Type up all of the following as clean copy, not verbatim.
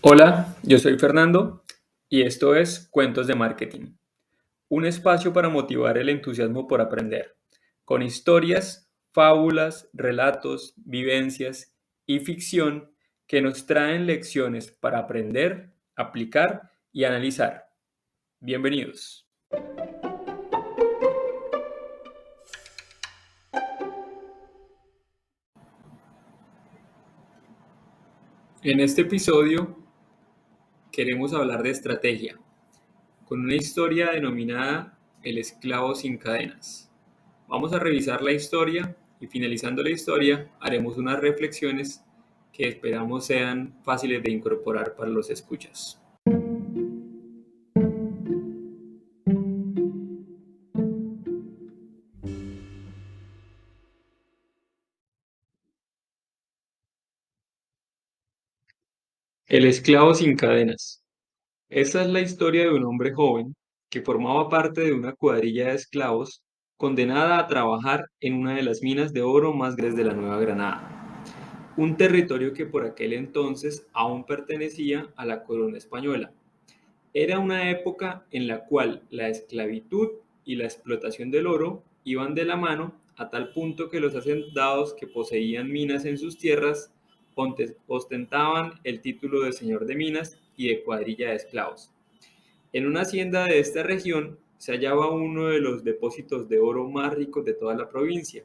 Hola, yo soy Fernando y esto es Cuentos de Marketing, un espacio para motivar el entusiasmo por aprender, con historias, fábulas, relatos, vivencias y ficción que nos traen lecciones para aprender, aplicar y analizar. Bienvenidos. En este episodio queremos hablar de estrategia, con una historia denominada El esclavo sin cadenas. Vamos a revisar la historia y finalizando la historia haremos unas reflexiones que esperamos sean fáciles de incorporar para los escuchas. El esclavo sin cadenas. Esta es la historia de un hombre joven que formaba parte de una cuadrilla de esclavos condenada a trabajar en una de las minas de oro más grandes de la Nueva Granada, un territorio que por aquel entonces aún pertenecía a la corona española. Era una época en la cual la esclavitud y la explotación del oro iban de la mano a tal punto que los hacendados que poseían minas en sus tierras ostentaban el título de señor de minas y de cuadrilla de esclavos. En una hacienda de esta región se hallaba uno de los depósitos de oro más ricos de toda la provincia.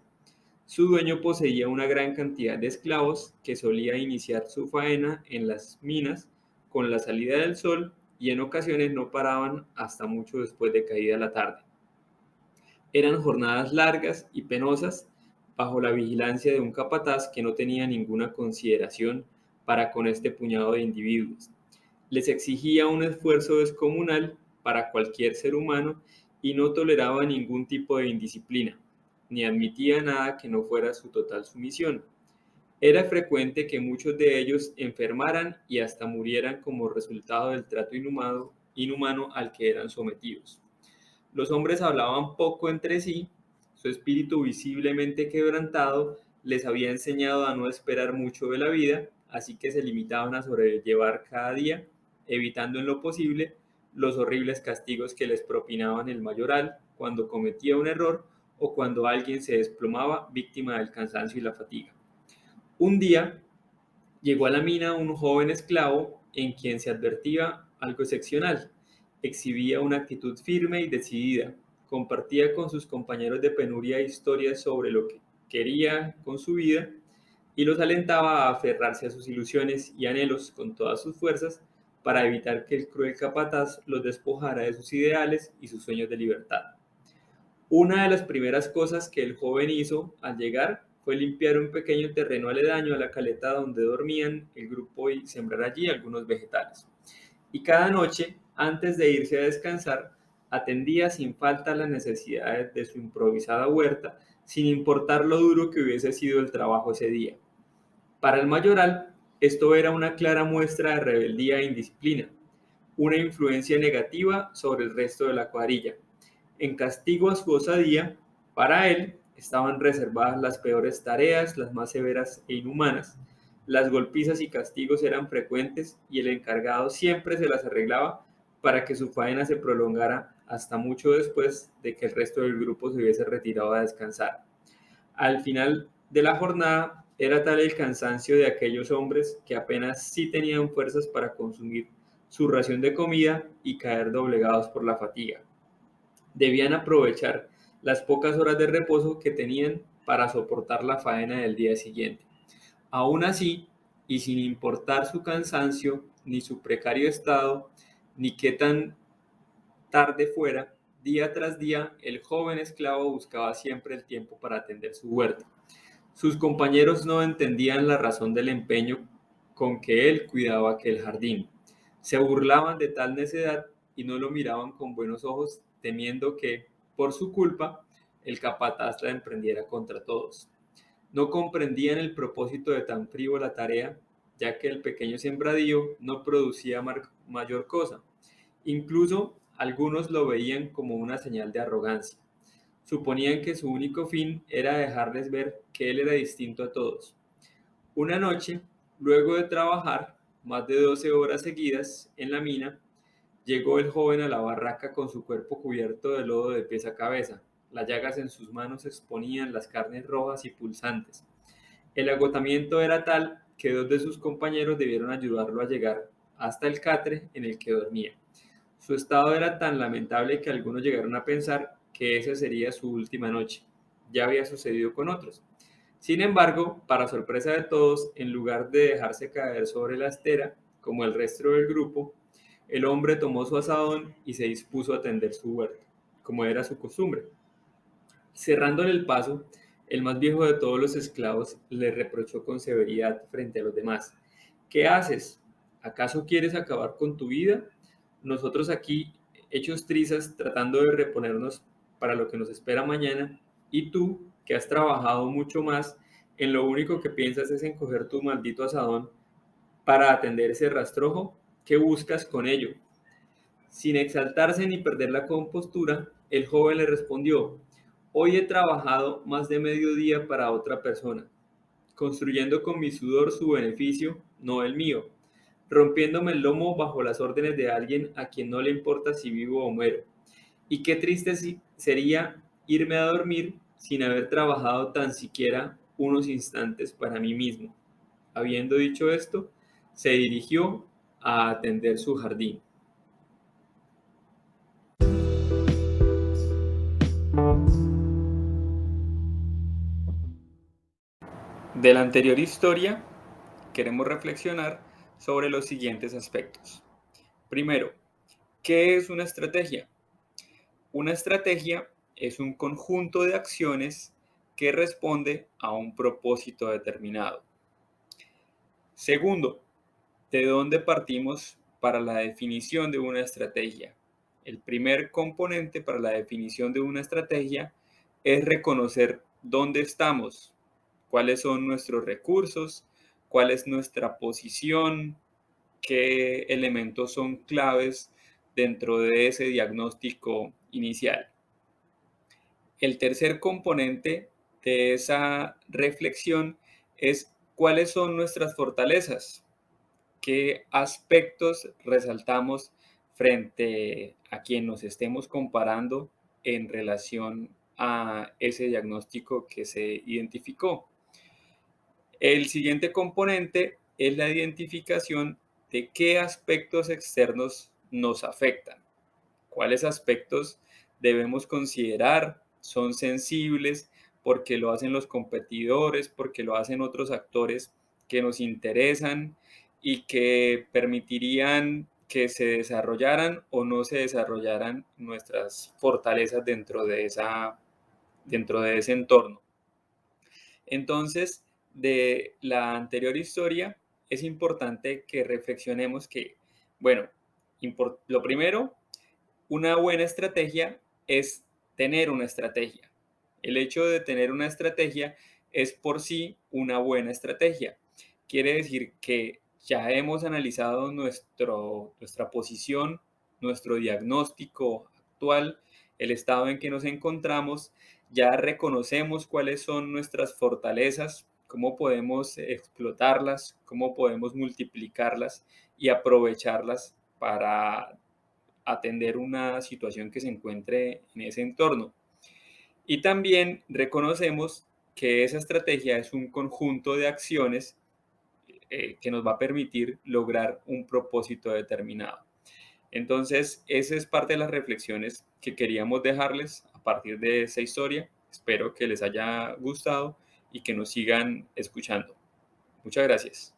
Su dueño poseía una gran cantidad de esclavos que solía iniciar su faena en las minas con la salida del sol y en ocasiones no paraban hasta mucho después de caída la tarde. Eran jornadas largas y penosas bajo la vigilancia de un capataz que no tenía ninguna consideración para con este puñado de individuos. Les exigía un esfuerzo descomunal para cualquier ser humano y no toleraba ningún tipo de indisciplina, ni admitía nada que no fuera su total sumisión. Era frecuente que muchos de ellos enfermaran y hasta murieran como resultado del trato inhumano al que eran sometidos. Los hombres hablaban poco entre sí, su espíritu visiblemente quebrantado les había enseñado a no esperar mucho de la vida, así que se limitaban a sobrellevar cada día, evitando en lo posible los horribles castigos que les propinaban el mayoral cuando cometía un error o cuando alguien se desplomaba víctima del cansancio y la fatiga. Un día llegó a la mina un joven esclavo en quien se advertía algo excepcional. Exhibía una actitud firme y decidida. Compartía con sus compañeros de penuria historias sobre lo que quería con su vida y los alentaba a aferrarse a sus ilusiones y anhelos con todas sus fuerzas para evitar que el cruel capataz los despojara de sus ideales y sus sueños de libertad. Una de las primeras cosas que el joven hizo al llegar fue limpiar un pequeño terreno aledaño a la caleta donde dormían el grupo y sembrar allí algunos vegetales. Y cada noche, antes de irse a descansar, atendía sin falta las necesidades de su improvisada huerta, sin importar lo duro que hubiese sido el trabajo ese día. Para el mayoral, esto era una clara muestra de rebeldía e indisciplina, una influencia negativa sobre el resto de la cuadrilla. En castigo a su osadía, para él estaban reservadas las peores tareas, las más severas e inhumanas. Las golpizas y castigos eran frecuentes y el encargado siempre se las arreglaba para que su faena se prolongara hasta mucho después de que el resto del grupo se hubiese retirado a descansar. Al final de la jornada era tal el cansancio de aquellos hombres que apenas sí tenían fuerzas para consumir su ración de comida y caer doblegados por la fatiga. Debían aprovechar las pocas horas de reposo que tenían para soportar la faena del día siguiente. Aún así, y sin importar su cansancio, ni su precario estado, ni qué tan tarde fuera, día tras día, el joven esclavo buscaba siempre el tiempo para atender su huerto. Sus compañeros no entendían la razón del empeño con que él cuidaba aquel jardín. Se burlaban de tal necedad y no lo miraban con buenos ojos, temiendo que, por su culpa, el capataz la emprendiera contra todos. No comprendían el propósito de tan frívola tarea, ya que el pequeño sembradío no producía mayor cosa. Incluso algunos lo veían como una señal de arrogancia. Suponían que su único fin era dejarles ver que él era distinto a todos. Una noche, luego de trabajar, más de 12 horas seguidas en la mina, llegó el joven a la barraca con su cuerpo cubierto de lodo de pies a cabeza. Las llagas en sus manos exponían las carnes rojas y pulsantes. El agotamiento era tal que dos de sus compañeros debieron ayudarlo a llegar hasta el catre en el que dormía. Su estado era tan lamentable que algunos llegaron a pensar que esa sería su última noche. Ya había sucedido con otros. Sin embargo, para sorpresa de todos, en lugar de dejarse caer sobre la estera, como el resto del grupo, el hombre tomó su asadón y se dispuso a tender su huerto, como era su costumbre. Cerrándole el paso, el más viejo de todos los esclavos le reprochó con severidad frente a los demás: ¿Qué haces? ¿Acaso quieres acabar con tu vida? Nosotros aquí, hechos trizas, tratando de reponernos para lo que nos espera mañana, y tú, que has trabajado mucho más, en lo único que piensas es en coger tu maldito asadón para atender ese rastrojo. ¿Qué buscas con ello? Sin exaltarse ni perder la compostura, el joven le respondió: Hoy he trabajado más de medio día para otra persona, construyendo con mi sudor su beneficio, no el mío, rompiéndome el lomo bajo las órdenes de alguien a quien no le importa si vivo o muero. Y qué triste sería irme a dormir sin haber trabajado tan siquiera unos instantes para mí mismo. Habiendo dicho esto, se dirigió a atender su jardín. De la anterior historia, queremos reflexionar sobre los siguientes aspectos. Primero, ¿qué es una estrategia? Una estrategia es un conjunto de acciones que responde a un propósito determinado. Segundo, ¿de dónde partimos para la definición de una estrategia? El primer componente para la definición de una estrategia es reconocer dónde estamos, cuáles son nuestros recursos, cuál es nuestra posición, qué elementos son claves dentro de ese diagnóstico inicial. El tercer componente de esa reflexión es cuáles son nuestras fortalezas, qué aspectos resaltamos frente a quien nos estemos comparando en relación a ese diagnóstico que se identificó. El siguiente componente es la identificación de qué aspectos externos nos afectan, cuáles aspectos debemos considerar son sensibles porque lo hacen los competidores, porque lo hacen otros actores que nos interesan y que permitirían que se desarrollaran o no se desarrollaran nuestras fortalezas dentro de ese entorno. Entonces, de la anterior historia, es importante que reflexionemos que, bueno, lo primero, una buena estrategia es tener una estrategia. El hecho de tener una estrategia es por sí una buena estrategia. Quiere decir que ya hemos analizado nuestra posición, nuestro diagnóstico actual, el estado en que nos encontramos, ya reconocemos cuáles son nuestras fortalezas, cómo podemos explotarlas, cómo podemos multiplicarlas y aprovecharlas para atender una situación que se encuentre en ese entorno. Y también reconocemos que esa estrategia es un conjunto de acciones que nos va a permitir lograr un propósito determinado. Entonces, esa es parte de las reflexiones que queríamos dejarles a partir de esa historia. Espero que les haya gustado y que nos sigan escuchando. Muchas gracias.